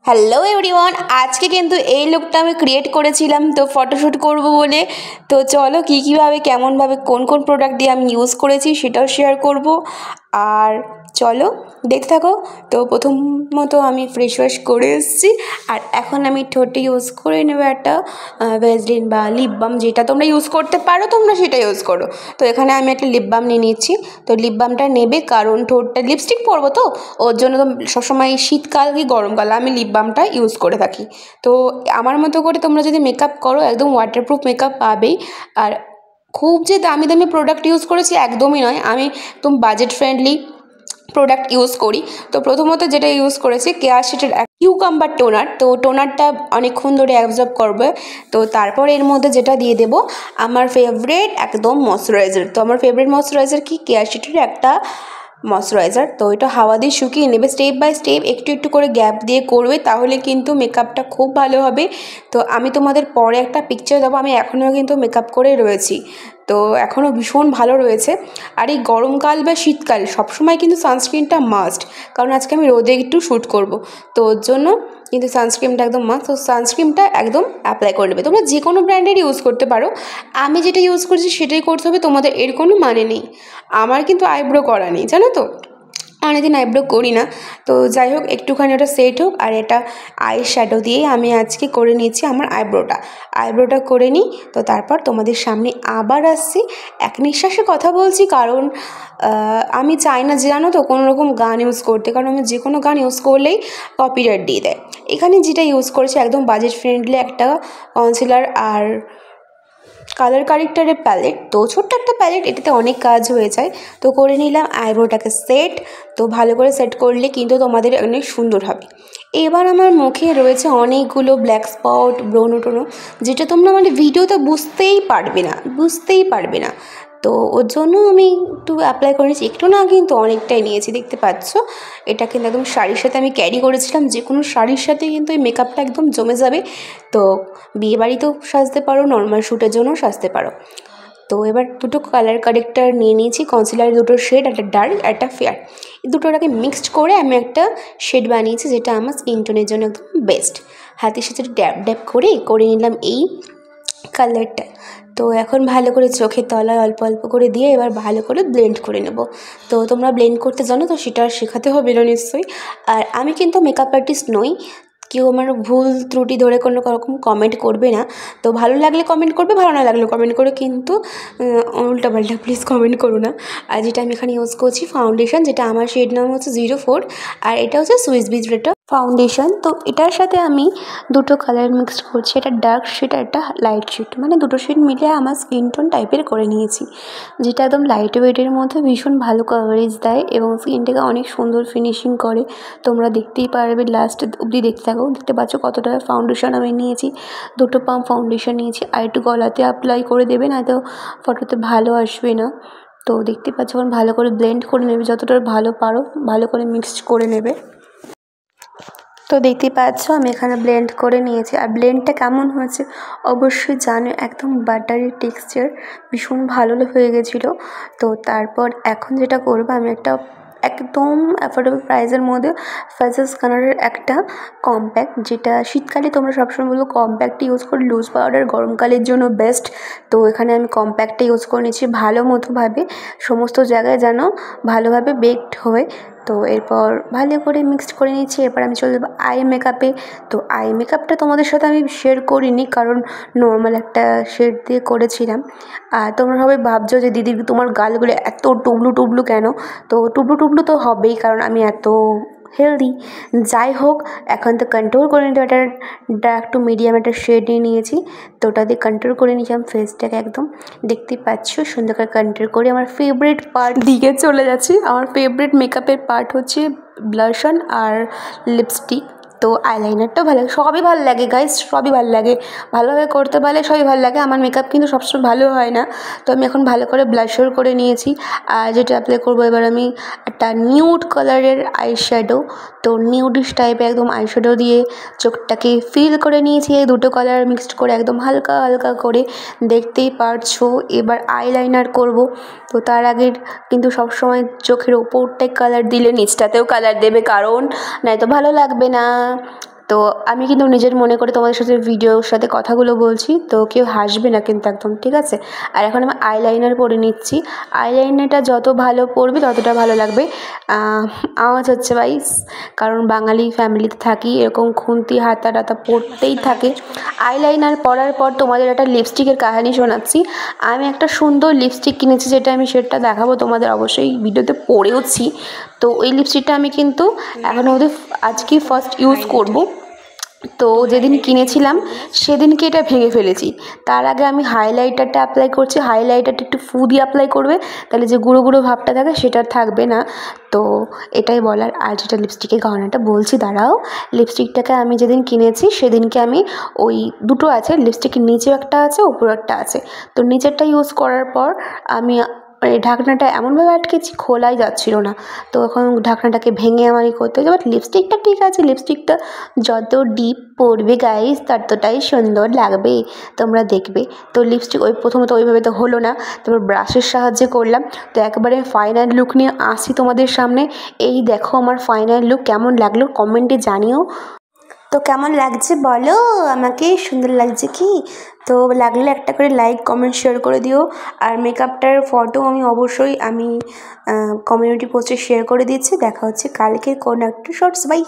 Hello everyone, আজকে কিন্তু এই লুকটা আমি ক্রিয়েট করেছিলাম তো ফটোশ্যুট করব বলে। তো চলো কীভাবে কেমনভাবে কোন কোন প্রোডাক্ট দিয়ে আমি ইউজ করেছি সেটাও শেয়ার করব। আর চলো দেখতে থাকো। তো প্রথমত আমি ফ্রেশ ওয়াশ করে এসেছি, আর এখন আমি ঠোঁটে ইউজ করে নেবো একটা ভ্যাসলিন বা লিপ বাম, যেটা তোমরা ইউজ করতে পারো তোমরা সেটা ইউজ করো। তো এখানে আমি একটা লিপ বাম নিয়ে নিচ্ছি। তো লিপ বামটা নেবে কারণ ঠোঁটটা লিপস্টিক পরবো, তো ওর জন্য তো সবসময় শীতকাল কি গরমকাল আমি লিপ বামটা ইউজ করে থাকি। তো আমার মতো করে তোমরা যদি মেকআপ করো একদম ওয়াটারপ্রুফ মেকআপ পাবেই। আর খুব যে দামি দামি প্রোডাক্ট ইউজ করেছি একদমই নয়, আমি একদম বাজেট ফ্রেন্ডলি প্রোডাক্ট ইউজ করি। তো প্রথমত যেটা ইউজ করেছি কেয়ার শেটের কিউকাম্বার টোনার। তো টোনারটা অনেকক্ষণ ধরে অ্যাবজর্ব করবে। তো তারপর এর মধ্যে যেটা দিয়ে দেবো আমার ফেভারিট একদম ময়শ্চারাইজার। তো আমার ফেভারিট ময়শ্চারাইজার কি কেয়ার শেটের একটা ময়শ্চারাইজার। তো এটা হাওয়া দিয়ে শুকিয়ে নেবে, স্টেপ বাই স্টেপ একটু একটু করে গ্যাপ দিয়ে করবে, তাহলে কিন্তু মেকআপটা খুব ভালো হবে। তো আমি তোমাদের পরে একটা পিকচার দেবো, আমি এখনও কিন্তু মেকআপ করে রয়েছি, তো এখনও ভীষণ ভালো রয়েছে। আর এই গরমকাল বা শীতকাল সবসময় কিন্তু সানস্ক্রিনটা মাস্ট, কারণ আজকে আমি রোদে একটু শ্যুট করব, তো ওর জন্য কিন্তু সানস্ক্রিনটা একদম মাস্ট। তো সানস্ক্রিনটা একদম অ্যাপ্লাই করে নেবে। তোমরা যে কোনো ব্র্যান্ডের ইউজ করতে পারো, আমি যেটা ইউজ করছি সেটাই করতে হবে, তোমাদের এর কোনো মানে নেই। আমার কিন্তু আইব্রো করা নেই, জানো তো, অনেকদিন আইব্রো করি না। তো যাই হোক, একটুখানি ওটা সেট হোক। আর এটা আই শ্যাডো দিয়ে আমি আজকে করে নিয়েছি আমার আইব্রোটা করে নিই। তো তারপর তোমাদের সামনে আবার আসছি, এক নিঃশ্বাসে কথা বলছি, কারণ আমি চাই না যে জানো তো কোনো রকম গান ইউজ করতে, কারণ আমি যে কোনো গান ইউজ করলেই কপিরাইট দিয়ে দেয়। এখানে যেটা ইউজ করেছি একদম বাজেট ফ্রেন্ডলি একটা কনসিলার আর কালার কারেক্টারের প্যালেট। তো ছোট্ট একটা প্যালেট, এটাতে অনেক কাজ হয়ে যায়। তো করে নিলাম আইব্রোটাকে সেট। তো ভালো করে সেট করলে কিন্তু তোমাদের অনেক সুন্দর হবে। এবার আমার মুখে রয়েছে অনেকগুলো ব্ল্যাক স্পট, ব্রণ টোনো, যেটা তোমরা মানে ভিডিওতে বুঝতেই পারবে না। তো ওর জন্য আমি একটু অ্যাপ্লাই করেছি, একটু না কিন্তু অনেকটাই নিয়েছি, দেখতে পাচ্ছ। এটা কিন্তু একদম শাড়ির সাথে আমি ক্যারি করেছিলাম, যে কোনো শাড়ির সাথে কিন্তু এই মেকআপটা একদম জমে যাবে। তো বিয়েবাড়িতেও সাজতে পারো, নর্মাল শ্যুটের জন্যও সাজতে পারো। তো এবার দুটো কালার কারেক্টার নিয়ে নিয়েছি, কনসিলার দুটো শেড, একটা ডার্ক একটা ফেয়ার। এই দুটোটাকে মিক্সড করে আমি একটা শেড বানিয়েছি, যেটা আমার স্কিন টোনের জন্য একদম বেস্ট। হাতের সাথে ড্যাব ড্যাব করে নিলাম এই কালারটা। তো এখন ভালো করে চোখের তলায় অল্প অল্প করে দিয়ে এবার ভালো করে ব্লেন্ড করে নেব। তো তোমরা ব্লেন্ড করতে জানো তো সেটা শেখাতে হবে না নিশ্চয়ই। আর আমি কিন্তু মেকআপ আর্টিস্ট নই, কেউ আমার ভুল ত্রুটি ধরে কোনো রকম কমেন্ট করবে না। তো ভালো লাগলে কমেন্ট করবে, ভালো না লাগলে কমেন্ট করে, কিন্তু উল্টাপাল্টা প্লিজ কমেন্ট করো না। আর যেটা আমি এখানে ইউজ করছি ফাউন্ডেশন, যেটা আমার শেড নাম হচ্ছে 04, আর এটা হচ্ছে সুইস বিচ রেটা ফাউন্ডেশন। তো এটার সাথে আমি দুটো কালার মিক্সড করছি, একটা ডার্ক শেড আর একটা লাইট শেড, মানে দুটো শেড মিলিয়ে আমার স্কিন টোন টাইপের করে নিয়েছি, যেটা একদম লাইট ওয়েটের মধ্যে ভীষণ ভালো কভারেজ দেয় এবং স্কিনটাকে অনেক সুন্দর ফিনিশিং করে। তোমরা দেখতেই পারবে, লাস্ট অবধি দেখতে থাকো। দেখতে পাচ্ছ কতটা ফাউন্ডেশন আমি নিয়েছি, দুটো পাম্প ফাউন্ডেশন নিয়েছি। আর একটু গলাতে অ্যাপ্লাই করে দেবে, না তো ফটোতে ভালো আসবে না। তো দেখতে পাচ্ছ এখন ভালো করে ব্লেন্ড করে নেবে, যতটা ভালো পারো ভালো করে মিক্সড করে নেবে। তো দেখতেই পাচ্ছ আমি এখানে ব্লেন্ড করে নিয়েছি। আর ব্লেন্ডটা কেমন হয়েছে অবশ্যই জানো, একদম বাটারি টেক্সচার, ভীষণ ভালো হয়ে গেছিলো। তো তারপর এখন যেটা করবো, আমি একটা একদম অ্যাফোর্ডেবল প্রাইসের মধ্যে ফেসেস কালারের একটা কম্প্যাক্ট, যেটা শীতকালে তোমরা সবসময় বলবো কম্প্যাক্ট ইউজ করে, লুজ পাউডার গরমকালের জন্য বেস্ট। তো এখানে আমি কম্প্যাক্টটা ইউজ করে নিচ্ছি ভালো মতোভাবে, সমস্ত জায়গায় যেন ভালোভাবে বেকড হয়। তো এরপর ভালো করে মিক্সড করে নিচ্ছি। এরপর আমি চলে যাবো আই মেকআপে। তো আই মেকআপটা তোমাদের সাথে আমি শেয়ার করিনি, কারণ নর্মাল একটা শেড দিয়ে করেছিলাম। আর তোমরা সবাই ভাবছো যে দিদি তোমার গালগুলো এত টুবলু টুবলু কেন? তো টুবলু টুবলু তো হবেই, কারণ আমি এত হেলদি। যাই হোক, এখন তো কন্ট্রোল করে নিতে, একটা ডার্ক টু মিডিয়াম একটা শেড নিয়েছি। তো ওটা দিয়ে কন্ট্রোল করে নিয়েছিলাম ফেসটাকে একদম। দেখতেই পাচ্ছ সুন্দর করে কন্ট্রোল করে আমার ফেভারিট পার্ট দিকে চলে যাচ্ছি। আমার ফেভারিট মেকআপের পার্ট হচ্ছে ব্লাশন আর লিপস্টিক। তো আইলাইনারটাও ভালো লাগে, সবই ভালো লাগে গাইস, সবই ভালো লাগে, ভালোভাবে করতে পারলে সবই ভালো লাগে। আমার মেকআপ কিন্তু সবসময় ভালো হয় না। তো আমি এখন ভালো করে ব্লাশার করে নিয়েছি। আর যেটা অ্যাপ্লাই করবো এবার, আমি একটা নিউড কালারের আইশ্যাডো। তো নিউডিশ টাইপের একদম আইশ্যাডো দিয়ে চোখটাকে ফিল করে নিয়েছি, এই দুটো কালার মিক্সড করে একদম হালকা হালকা করে, দেখতেই পারছো। এবার আইলাইনার করব। তো তার আগে কিন্তু সবসময় চোখের ওপরটায় কালার দিলে নিচটাতেও কালার দেবে, কারণ নয়তো ভালো লাগবে না। তো আমি কিন্তু নিজের মনে করে তোমাদের সাথে ভিডিওর সাথে কথাগুলো বলছি, তো কেউ হাসবে না কিন্তু একদম, ঠিক আছে। আর এখন আমি আইলাইনার পরে নিচ্ছি। আইলাইনারটা যত ভালো পরবে ততটা ভালো লাগবে। আওয়াজ হচ্ছে বাইস, কারণ বাঙালি ফ্যামিলিতে থাকি, এরকম খুন্তি হাতা টাতা পরতেই থাকে। আইলাইনার পরার পর তোমাদের একটা লিপস্টিকের কাহিনী শোনাচ্ছি। আমি একটা সুন্দর লিপস্টিক কিনেছি, যেটা আমি সেটা দেখাবো তোমাদের, অবশ্যই ভিডিওতে পরেওছি। তো ওই লিপস্টিকটা আমি কিন্তু এখন অবধি আজকে ফার্স্ট ইউজ করব। তো যেদিন কিনেছিলাম সেদিনকে এটা ভেঙে ফেলেছি। তার আগে আমি হাইলাইটারটা অ্যাপ্লাই করছি। হাইলাইটারটা একটু ফু দিয়ে অ্যাপ্লাই করবে, তাহলে যে গুঁড়ো গুঁড়ো ভাবটা থাকে সেটা থাকবে না। তো এটাই বলার। আর যেটা লিপস্টিকের গহনাটা বলছি, দাঁড়াও। লিপস্টিকটাকে আমি যেদিন কিনেছি সেদিনকে আমি ওই দুটো আছে, লিপস্টিকের নিচেও একটা আছে, উপরেও একটা আছে। তো নিচেরটা ইউজ করার পর আমি ঢাকনাটা এমনভাবে আটকেছি খোলাই যাচ্ছিল না। তো এখন ঢাকনাটাকে ভেঙে আমারই করতে হচ্ছে। বাট লিপস্টিকটা ঠিক আছে, লিপস্টিকটা যত ডিপ পড়বে গাইস ততটাই সুন্দর লাগবে, তোমরা দেখবে। তো লিপস্টিক প্রথমত ওইভাবে তো হলো না, তারপর ব্রাশের সাহায্যে করলাম। তো একবারে ফাইনাল লুক নিয়ে আসি তোমাদের সামনে। এই দেখো আমার ফাইনাল লুক, কেমন লাগলো কমেন্টে জানিও। তো কেমন লাগছে বলো আমাকে, সুন্দর লাগছে কি? তো লাগলে একটা করে লাইক কমেন্ট শেয়ার করে দিও। আর মেকআপটার ফটো আমি অবশ্যই কমিউনিটি পোস্টে শেয়ার করে দিচ্ছি। দেখা হচ্ছে কালকে কোন একটা শর্টস। বাই।